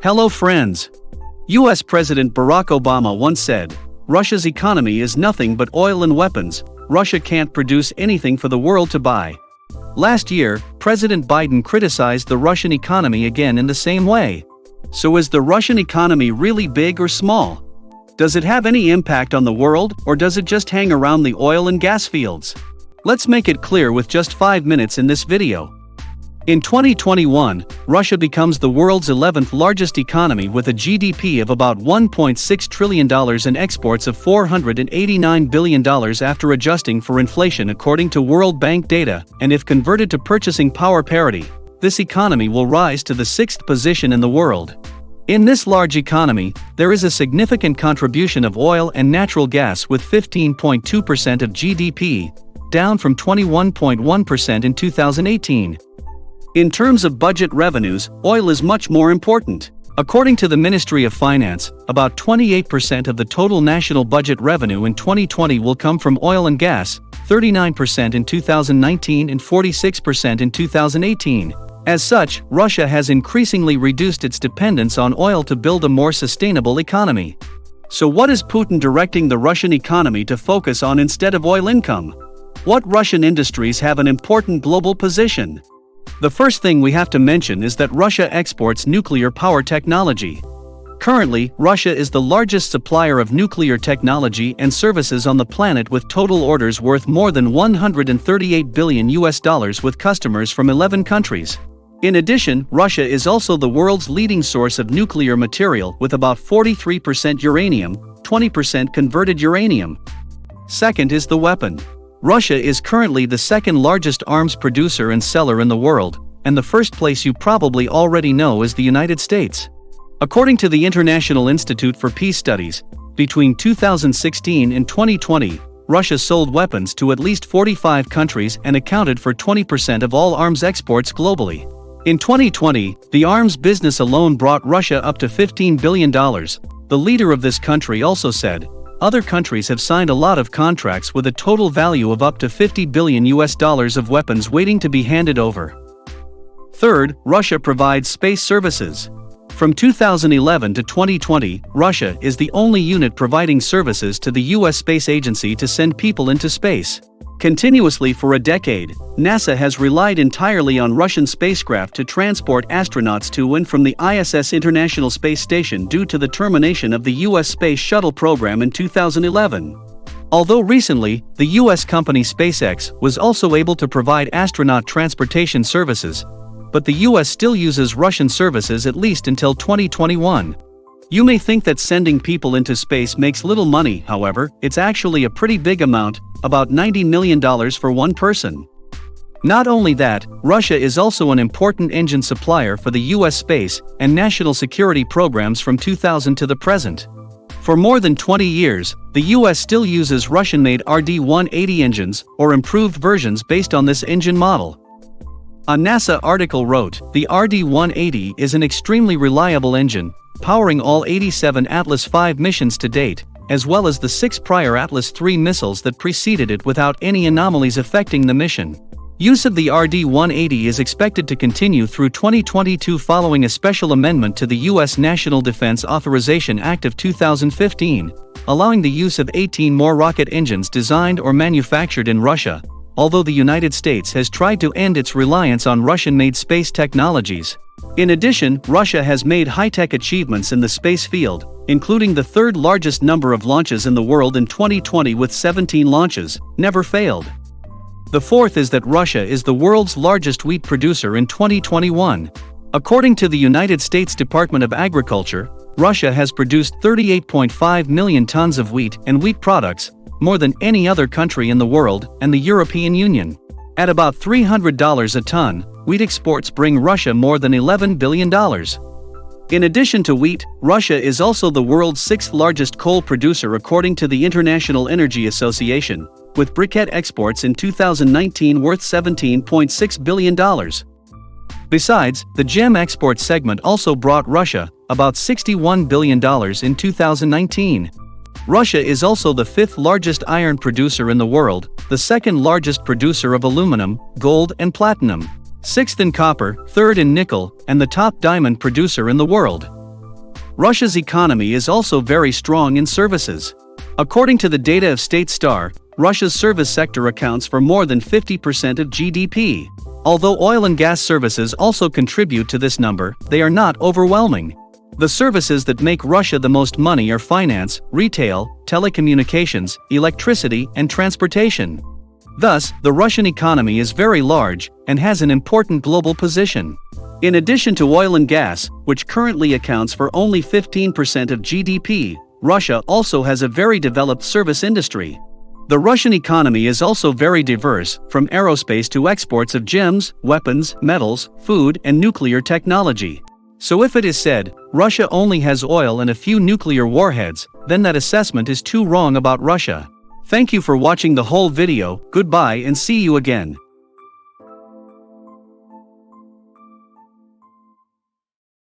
Hello friends. US President Barack Obama once said, "Russia's economy is nothing but oil and weapons. Russia can't produce anything for the world to buy." Last year, President Biden criticized the Russian economy again in the same way. So is the Russian economy really big or small? Does it have any impact on the world, or does it just hang around the oil and gas fields? Let's make it clear with just 5 minutes in this video. In 2021, Russia becomes the world's 11th largest economy with a GDP of about $1.6 trillion and exports of $489 billion after adjusting for inflation according to World Bank data, and if converted to purchasing power parity, this economy will rise to the 6th position in the world. In this large economy, there is a significant contribution of oil and natural gas with 15.2% of GDP, down from 21.1% in 2018. In terms of budget revenues, oil is much more important. According to the Ministry of Finance, about 28% of the total national budget revenue in 2020 will come from oil and gas, 39% in 2019 and 46% in 2018. As such, Russia has increasingly reduced its dependence on oil to build a more sustainable economy. So what is Putin directing the Russian economy to focus on instead of oil income? What Russian industries have an important global position? The first thing we have to mention is that Russia exports nuclear power technology. Currently, Russia is the largest supplier of nuclear technology and services on the planet with total orders worth more than $138 billion with customers from 11 countries. In addition, Russia is also the world's leading source of nuclear material with about 43% uranium, 20% converted uranium. Second is the weapon. Russia is currently the second largest arms producer and seller in the world, and the first place you probably already know is the United States. According to the International Institute for Peace Studies, between 2016 and 2020, Russia sold weapons to at least 45 countries and accounted for 20% of all arms exports globally. In 2020, the arms business alone brought Russia up to $15 billion. The leader of this country also said, "Other countries have signed a lot of contracts with a total value of up to $50 billion of weapons waiting to be handed over." Third, Russia provides space services. From 2011 to 2020, Russia is the only unit providing services to the US Space Agency to send people into space. Continuously for a decade, NASA has relied entirely on Russian spacecraft to transport astronauts to and from the ISS International Space Station due to the termination of the US Space Shuttle program in 2011. Although recently, the US company SpaceX was also able to provide astronaut transportation services, but the US still uses Russian services at least until 2021. You may think that sending people into space makes little money, however, it's actually a pretty big amount, about $90 million for one person. Not only that, Russia is also an important engine supplier for the US space and national security programs from 2000 to the present. For more than 20 years, the US still uses Russian-made RD-180 engines, or improved versions based on this engine model. A NASA article wrote, "The RD-180 is an extremely reliable engine, powering all 87 Atlas V missions to date, as well as the 6 prior Atlas III missiles that preceded it without any anomalies affecting the mission." Use of the RD-180 is expected to continue through 2022 following a special amendment to the U.S. National Defense Authorization Act of 2015, allowing the use of 18 more rocket engines designed or manufactured in Russia, although the United States has tried to end its reliance on Russian-made space technologies. In addition, Russia has made high-tech achievements in the space field, including the third largest number of launches in the world in 2020 with 17 launches, never failed. The fourth is that Russia is the world's largest wheat producer in 2021. According to the United States Department of Agriculture, Russia has produced 38.5 million tons of wheat and wheat products, more than any other country in the world and the European Union. At about $300 a ton, wheat exports bring Russia more than $11 billion. In addition to wheat, Russia is also the world's 6th largest coal producer according to the International Energy Association, with briquette exports in 2019 worth $17.6 billion. Besides, the gem export segment also brought Russia about $61 billion in 2019. Russia is also the 5th largest iron producer in the world, the 2nd largest producer of aluminum, gold and platinum, 6th in copper, 3rd in nickel, and the top diamond producer in the world. Russia's economy is also very strong in services. According to the data of State Star, Russia's service sector accounts for more than 50% of GDP. Although oil and gas services also contribute to this number, they are not overwhelming. The services that make Russia the most money are finance, retail, telecommunications, electricity, and transportation. Thus, the Russian economy is very large and has an important global position. In addition to oil and gas, which currently accounts for only 15% of GDP, Russia also has a very developed service industry. The Russian economy is also very diverse, from aerospace to exports of gems, weapons, metals, food, and nuclear technology. So if it is said, Russia only has oil and a few nuclear warheads, then that assessment is too wrong about Russia. Thank you for watching the whole video, goodbye and see you again.